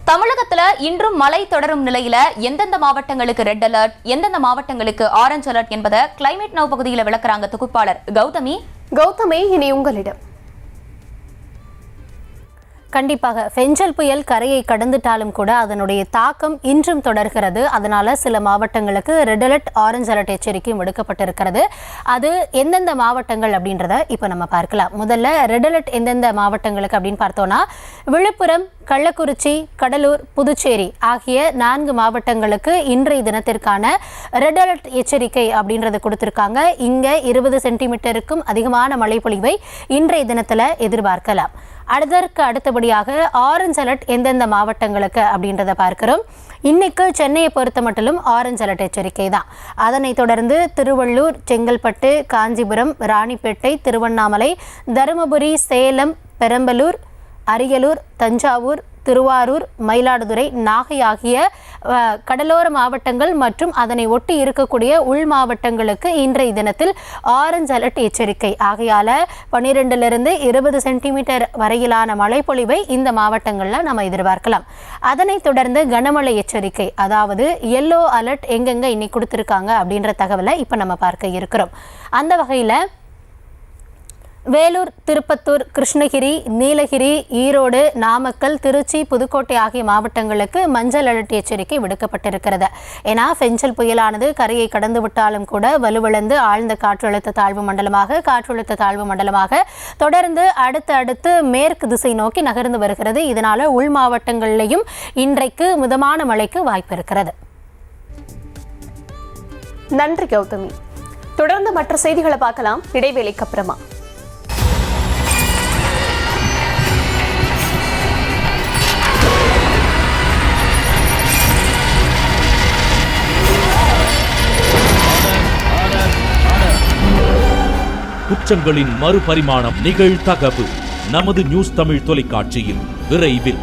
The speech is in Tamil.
தமிழகத்துல இன்றும் மழை தொடரும் நிலையில எந்தெந்த மாவட்டங்களுக்கு ரெட் அலர்ட், எந்தெந்த மாவட்டங்களுக்கு ஆரஞ்ச் அலர்ட் என்பதை கிளைமேட் நவ் பகுதியில் விளக்குறாங்க தொகுப்பாளர் கௌதமி. இனி உங்களிடம். கண்டிப்பாக ஃபெஞ்சல் புயல் கரையை கடந்துட்டாலும் கூட அதனுடைய தாக்கம் இன்றும் தொடர்கிறது. அதனால சில மாவட்டங்களுக்கு ரெட் அலர்ட், ஆரஞ்ச் அலர்ட் எச்சரிக்கையும் விடுக்கப்பட்டிருக்கிறது. அது எந்தெந்த மாவட்டங்கள் அப்படின்றத இப்போ நம்ம பார்க்கலாம். முதல்ல ரெட் அலர்ட் எந்தெந்த மாவட்டங்களுக்கு அப்படின்னு பார்த்தோம்னா விழுப்புரம், கள்ளக்குறிச்சி, கடலூர், புதுச்சேரி ஆகிய 4 மாவட்டங்களுக்கு இன்றைய தினத்திற்கான ரெட் அலர்ட் எச்சரிக்கை அப்படின்றத கொடுத்திருக்காங்க. இங்க 20 சென்டிமீட்டருக்கும் அதிகமான மழை பொழிவை இன்றைய தினத்துல எதிர்பார்க்கலாம். அதற்கு அடுத்தபடியாக ஆரஞ்ச் அலர்ட் எந்தெந்த மாவட்டங்களுக்கு அப்படின்றத பார்க்கிறோம். இன்னைக்கு சென்னையை பொறுத்த மட்டும் ஆரஞ்ச் அலர்ட் எச்சரிக்கை தான். அதனைத் தொடர்ந்து திருவள்ளூர், செங்கல்பட்டு, காஞ்சிபுரம், ராணிப்பேட்டை, திருவண்ணாமலை, தருமபுரி, சேலம், பெரம்பலூர், அரியலூர், தஞ்சாவூர், திருவாரூர், மயிலாடுதுறை, நாகை ஆகிய கடலோர மாவட்டங்கள் மற்றும் அதனை ஒட்டி இருக்கக்கூடிய உள் மாவட்டங்களுக்கு இன்றைய தினத்தில் ஆரஞ்ச் அலர்ட் எச்சரிக்கை. ஆகையால 12 to 20 சென்டிமீட்டர் வரையிலான மழைப்பொழிவை இந்த மாவட்டங்களில் நம்ம எதிர்பார்க்கலாம். அதனைத் தொடர்ந்து கனமழை எச்சரிக்கை, அதாவது எல்லோ அலர்ட் எங்கெங்க இன்னைக்கு கொடுத்துருக்காங்க அப்படின்ற தகவலை இப்போ நம்ம பார்க்க இருக்கிறோம். அந்த வகையில் வேலூர், திருப்பத்தூர், கிருஷ்ணகிரி, நீலகிரி, ஈரோடு, நாமக்கல், திருச்சி, புதுக்கோட்டை ஆகிய மாவட்டங்களுக்கு மஞ்சள் அலர்ட் எச்சரிக்கை விடுக்கப்பட்டிருக்கிறது. ஏன்னா ஃபெஞ்சல் புயலானது கரையை கடந்து விட்டாலும் கூட வலுவிழந்து ஆழ்ந்த காற்றழுத்த தாழ்வு மண்டலமாக தொடர்ந்து அடுத்து மேற்கு திசை நோக்கி நகர்ந்து வருகிறது. இதனால உள் மாவட்டங்களிலையும் இன்றைக்கு மிதமான மழைக்கு வாய்ப்பு இருக்கிறது. நன்றி கௌதமி. தொடர்ந்து மற்ற செய்திகளை பார்க்கலாம் இடைவேளைக்கு அப்புறமா. குற்றங்களின் மறுபரிமாணம் நிகழ்தகவு நமது நியூஸ் தமிழ் தொலைக்காட்சியில் விரைவில்.